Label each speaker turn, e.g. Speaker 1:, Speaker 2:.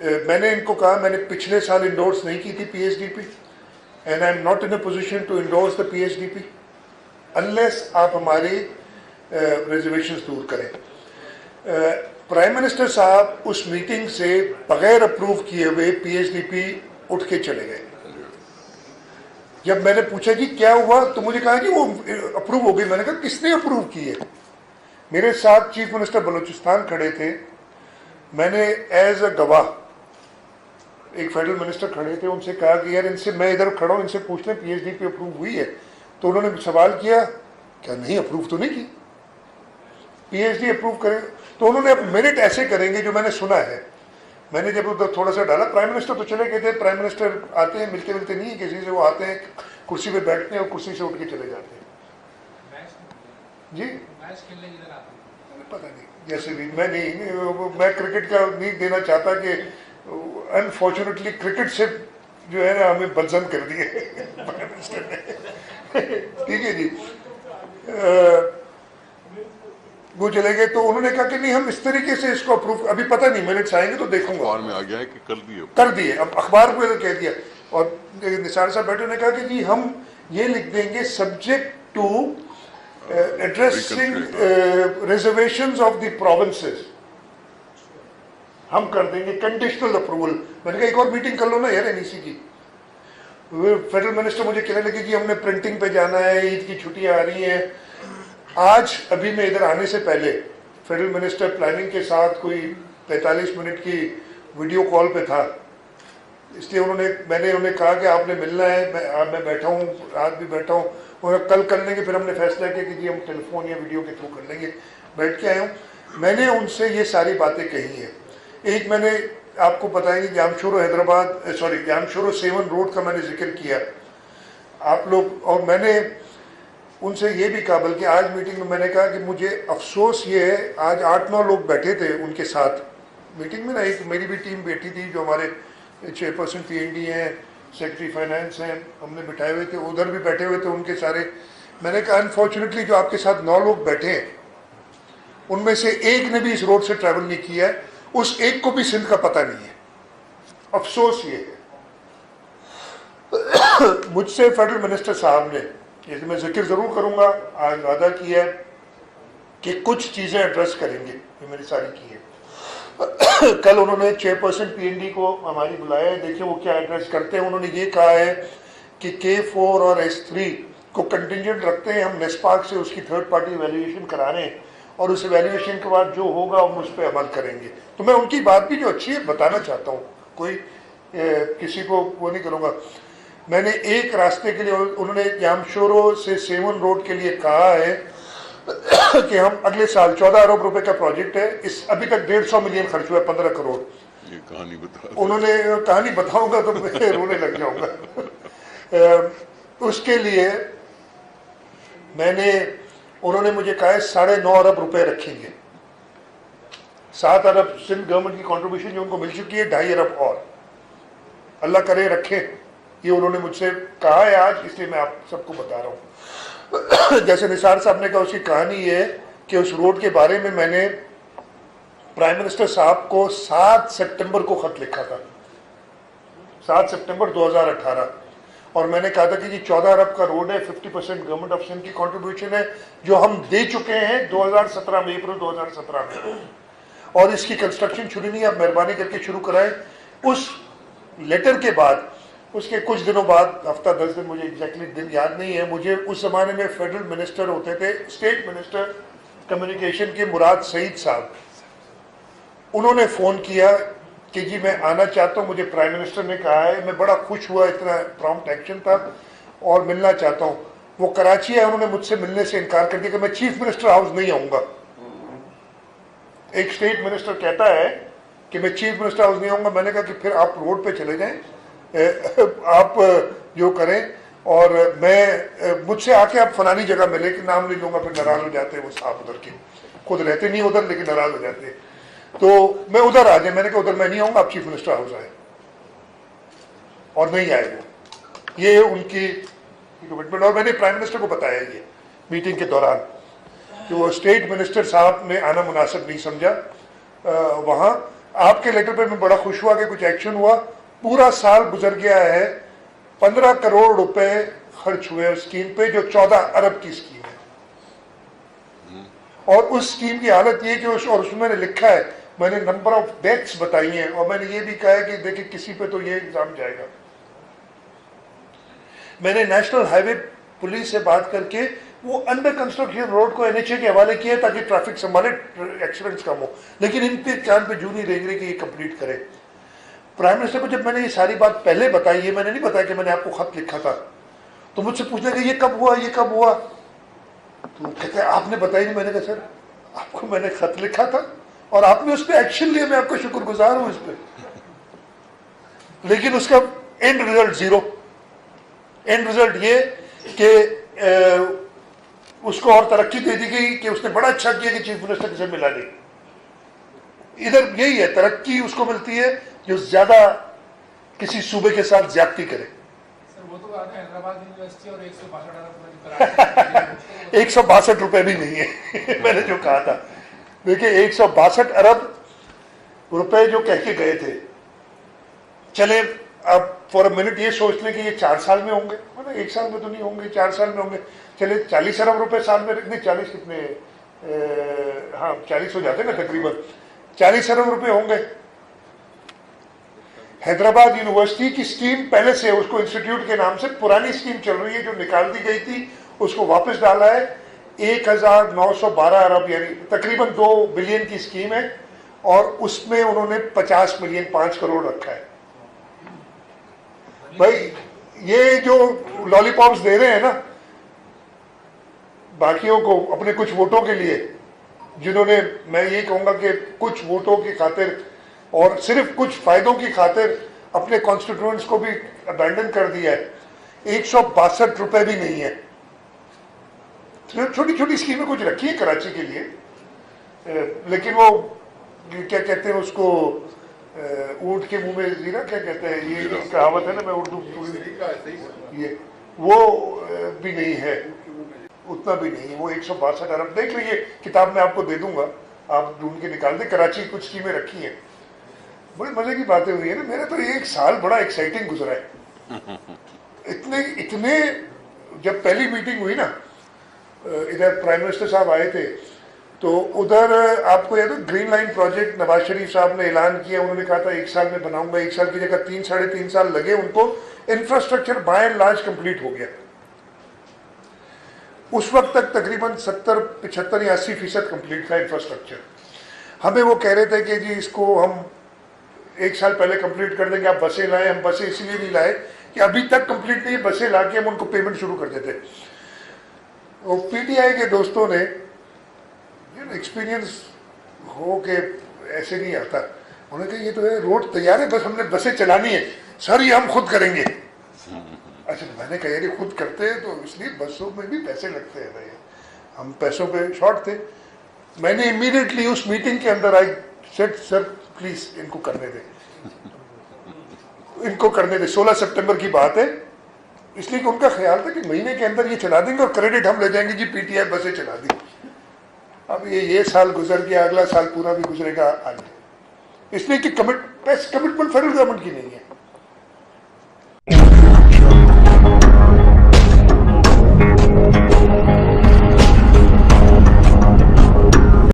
Speaker 1: मैंने इनको कहा, मैंने पिछले साल इंडोर्स नहीं की थी PHDP, and I am not in a position to endorse the PHDP unless आप हमारी रिजर्वेशंस दूर करें। प्राइम मिनिस्टर साहब उस मीटिंग से बगैर अप्रूव किए हुए पीएचडीपी उठ के चले गए। जब मैंने पूछा कि क्या हुआ, तो मुझे कहा कि वो अप्रूव हो गई। मैंने कहा किसने अप्रूव की है? मेरे साथ चीफ मिनिस्टर बलूचिस्तान खड़े थे, मैंने एज अ गवाह, एक फेडरल मिनिस्टर खड़े थे, उनसे कहा कि यार इनसे, मैं इधर खड़ा हूं, इनसे पूछ लें पीएचडीपी अप्रूव हुई है। तो उन्होंने सवाल किया, क्या नहीं अप्रूव तो नहीं की, पीएचडी अप्रूव करें? तो उन्होंने अब मिनट ऐसे करेंगे जो मैंने सुना है। मैंने जब उधर थोड़ा सा डाला, प्राइम मिनिस्टर तो चले गए थे। प्राइम मिनिस्टर आते हैं, मिलते मिलते नहीं है किसी से, वो आते हैं, कुर्सी पे बैठते हैं और कुर्सी से उठ के चले जाते हैं। जी पता नहीं, जैसे भी मैं नहीं, मैं क्रिकेट का नहीं देना चाहता कि अनफॉर्चुनेटली क्रिकेट से जो है ना हमें बंधन कर दिए प्राइम मिनिस्टर ने। ठीक है जी। वो चले गए, तो उन्होंने कहा कि नहीं हम इस तरीके से इसको अप्रूव, अभी पता नहीं, मिनट्स आएंगे तो देखूंगा।
Speaker 2: अखबार में आ गया है कि कर दिए।
Speaker 1: अब अखबार को कह दिया। और निसार साहब बैठे ने कहा कि जी हम ये लिख देंगे subject to addressing reservations of the provinces, हम कर देंगे कंडीशनल अप्रूवल। मैंने कहा एक और मीटिंग कर लो ना यार एनईसी की। फेडरल मिनिस्टर मुझे कहने लगे कि हमने प्रिंटिंग पे जाना है, ईद की छुट्टियां आ रही हैं। आज अभी मैं इधर आने से पहले फेडरल मिनिस्टर प्लानिंग के साथ कोई 45 मिनट की वीडियो कॉल पे था, इसलिए मैंने उन्हें कहा कि आपने मिलना है, मैं बैठा हूँ, आज भी बैठा हूँ, और कल कर लेंगे। फिर हमने फैसला किया कि जी हम टेलीफोन या वीडियो के थ्रू कर लेंगे। बैठ के आया हूँ, मैंने उनसे ये सारी बातें कही हैं। एक मैंने आपको बताएंगे Jamshoro Hyderabad, sorry Jamshoro seven road का मैंने जिक्र किया आप लोग, और मैंने उनसे ये भी कहा, बल्कि आज मीटिंग में मैंने कहा कि मुझे अफसोस ये है, आज 8-9 लोग बैठे थे उनके साथ मीटिंग में ना, एक मेरी भी टीम बैठी थी जो हमारे चेयरपर्सन पीएनडी हैं, सेक्रेटरी फाइनेंस हैं, हमने बिठाए हुए थे, उधर भी बैठे हुए थे उनके सारे। मैंने कहा अनफॉर्चुनेटली जो आपके साथ 9 लोग बैठे हैं उनमें से एक ने भी इस रोड से ट्रैवल नहीं किया है, उस एक को भी सिंध का पता नहीं है। अफसोस ये है। मुझसे फेडरल मिनिस्टर साहब ने, जैसे मैं जिक्र जरूर करूंगा, आज वादा किया है कि कुछ चीजें एड्रेस करेंगे, ये मेरी सारी की है। कल उन्होंने चेयरपर्सन पीएनडी को हमारी बुलाया है, देखिए वो क्या एड्रेस करते हैं। उन्होंने ये कहा है कि K4 और S3 को कंटिंजेंट रखते हैं, हम नेस्पाक से उसकी थर्ड पार्टी वैल्यूएशन करा रहे हैं, और उस वैल्यूएशन के बाद जो होगा हम उस पर अमल करेंगे। तो मैं उनकी बात भी जो अच्छी है बताना चाहता हूँ, कोई किसी को वो नहीं करूँगा। मैंने एक रास्ते के लिए, उन्होंने जामशोरो से सेवन रोड के लिए कहा है कि हम अगले साल 14 अरब रुपए का प्रोजेक्ट है, इस अभी तक 150 मिलियन खर्च हुआ है, 15 करोड़।
Speaker 2: ये कहानी बता,
Speaker 1: उन्होंने कहानी बताऊंगा तो मैं रोने लग जाऊंगा। उसके लिए उन्होंने मुझे कहा है 9.5 अरब रुपए रखेंगे, 7 अरब सिंध गवर्नमेंट की कंट्रीब्यूशन जो उनको मिल चुकी है, 2.5 अरब और अल्लाह करे रखे, ये उन्होंने मुझसे कहा है आज, इसलिए मैं आप सबको बता रहा हूँ। जैसे निसार साहब ने कहा, उसकी कहानी ये है कि उस रोड के बारे में मैंने प्राइम मिनिस्टर साहब को 7 सितंबर को खत लिखा था, 7 सितंबर 2018, और मैंने कहा था कि जी 14 अरब का रोड है, 50% गवर्नमेंट ऑफ सिंध की कंट्रीब्यूशन है, जो हम दे चुके हैं 2017 में, अप्रैल 2017 में, और इसकी कंस्ट्रक्शन शुरू नहीं, आप मेहरबानी करके शुरू कराएं। उस लेटर के बाद, उसके कुछ दिनों बाद, हफ्ता 10 दिन, मुझे एग्जैक्टली दिन याद नहीं है, मुझे उस जमाने में फेडरल मिनिस्टर होते थे, स्टेट मिनिस्टर कम्युनिकेशन के मुराद सईद साहब, उन्होंने फ़ोन किया कि जी मैं आना चाहता हूँ, मुझे प्राइम मिनिस्टर ने कहा है। मैं बड़ा खुश हुआ, इतना प्रॉम्प्ट एक्शन था, और मिलना चाहता हूँ। वो कराची है, उन्होंने मुझसे मिलने से इनकार कर दिया कि मैं चीफ मिनिस्टर हाउस नहीं आऊँगा। एक स्टेट मिनिस्टर कहता है कि मैं चीफ मिनिस्टर हाउस नहीं आऊँगा। मैंने कहा कि फिर आप रोड पर चले जाएँ, आप जो करें, और मैं मुझसे आके आप फलानी जगह मिले, कि नाम नहीं लूँगा, फिर नाराज़ हो जाते हैं वो साहब उधर के, खुद रहते नहीं उधर लेकिन नाराज़ हो जाते हैं। तो मैं उधर आ जाए, मैंने कहा उधर मैं नहीं आऊँगा, आप चीफ मिनिस्टर हाउस आए, और नहीं आए वो, ये उनकी कमिटमेंट। और मैंने प्राइम मिनिस्टर को बताया ये मीटिंग के दौरान कि वो स्टेट मिनिस्टर साहब ने आना मुनासिब नहीं समझा वहाँ, आपके लेटर पे मैं बड़ा खुश हुआ कि कुछ एक्शन हुआ। पूरा साल गुजर गया है, 15 करोड़ रुपए खर्च हुए उस स्कीम पे, जो 14 अरब की स्कीम है। और उस स्कीम की हालत ये कि उसमें मैंने लिखा है, मैंने नंबर ऑफ डेथ्स बताई हैं, और मैंने ये भी कहा है कि देखिए किसी पे तो ये इल्जाम जाएगा। मैंने नेशनल हाईवे पुलिस से बात करके वो अंडर कंस्ट्रक्शन रोड को एनएचए के हवाले किया ताकि ट्रैफिक संभाले, एक्सीडेंट्स कम हो, लेकिन इन पे चांद पे जू नहीं रेंग रही कि ये कंप्लीट करे। प्राइम मिनिस्टर को जब मैंने ये सारी बात पहले बताई, ये मैंने नहीं बताया कि मैंने आपको खत लिखा था, तो मुझसे पूछने कि ये कब हुआ, ये कब हुआ, तो कहते हैं आपने बताया नहीं। मैंने कहा सर आपको मैंने खत लिखा था और आपने उस पर एक्शन लिया, मैं आपका शुक्रगुजार हूं इस पर, लेकिन उसका and result zero. And result ये कि उसको और तरक्की दे दी गई कि उसने बड़ा अच्छा किया कि चीफ मिनिस्टर से मिला नहीं। इधर यही है, तरक्की उसको मिलती है जो ज्यादा किसी सूबे के साथ ज्यादती करे।
Speaker 3: सर वो तो हैदराबाद यूनिवर्सिटी और 162 अरब
Speaker 1: 162 रुपए भी नहीं है मैंने जो कहा था, देखिए 162 अरब रुपए जो कह के गए थे। चले अब फॉर अ मिनट ये सोच लें कि ये 4 साल में होंगे, मतलब 1 साल में तो नहीं होंगे, 4 साल में होंगे। चले 40 अरब रुपए साल में, नहीं 40 कितने, हाँ 40 हो जाते ना तकरीबन, 40 अरब रुपए होंगे। हैदराबाद यूनिवर्सिटी की स्कीम पहले से, उसको इंस्टीट्यूट के नाम से पुरानी स्कीम चल रही है जो निकाल दी गई थी, उसको वापस डाला है। 1912 अरब यानी तकरीबन 2 बिलियन की स्कीम है, और उसमें उन्होंने 50 मिलियन 5 करोड़ रखा है। भाई ये जो लॉलीपॉप्स दे रहे हैं ना बाकियों को अपने कुछ वोटों के लिए, जिन्होंने, मैं ये कहूंगा कि कुछ वोटों की खातिर और सिर्फ कुछ फायदों की खातिर अपने कॉन्स्टिट्यूएंट्स को भी अबैंडन कर दिया है। 162 रुपए भी नहीं है। छोटी छोटी स्कीमें कुछ रखी है कराची के लिए, लेकिन वो क्या कहते हैं उसको, ऊंट के मुंह में जीरा क्या कहते हैं, ये कहावत है ना, मैं उर्दू ये वो भी नहीं है, उतना भी नहीं है। वो 162 अरब, देख लीजिए किताब में आपको दे दूंगा, आप ढूंढ के निकाल दे। कराची कुछ स्कीमें रखी हैं, बड़ी मजे की बातें हुई है ना। मेरा तो ये 1 साल बड़ा एक्साइटिंग गुजरा है। इतने जब पहली मीटिंग हुई ना, इधर प्राइम मिनिस्टर साहब आए थे, तो उधर आपको याद है green line project Nawaz Sharif साहब ने ऐलान किया, उन्होंने कहा था 1 साल में बनाऊंगा, 1 साल की जगह 3 साढ़े 3 साल लगे उनको। Infrastructure by and large complete हो गया। उस वक्त तक तकरीबन 70, 75 या 80% कंप्लीट था इंफ्रास्ट्रक्चर। हमें वो कह रहे थे कि जी इसको हम 1 साल पहले कंप्लीट कर देंगे, आप बसें लाए। हम बसें इसलिए नहीं लाए कि अभी तक कंप्लीट नहीं है, बसें ला के हम उनको पेमेंट शुरू कर देते। वो पीटीआई के दोस्तों ने एक्सपीरियंस हो के ऐसे नहीं आता, उन्होंने कहा ये तो है रोड तैयार है, बस हमने बसें चलानी है। सर ये हम खुद करेंगे। अच्छा, मैंने कहा यार खुद करते हैं तो इसलिए बसों में भी पैसे लगते हैं भाई, हम पैसों पे शॉर्ट थे। मैंने इमीडिएटली उस मीटिंग के अंदर आई सेड सर प्लीज इनको करने दे, इनको करने दे। 16 सितंबर की बात है, इसलिए कि उनका ख्याल था कि महीने के अंदर ये चला देंगे और क्रेडिट हम ले जाएंगे, जी पीटीआई बसें चला दी। अब ये साल गुजर गया, अगला साल पूरा भी गुजरेगा आगे, इसलिए कि कमिटमेंट फेडरल गवर्नमेंट की नहीं है।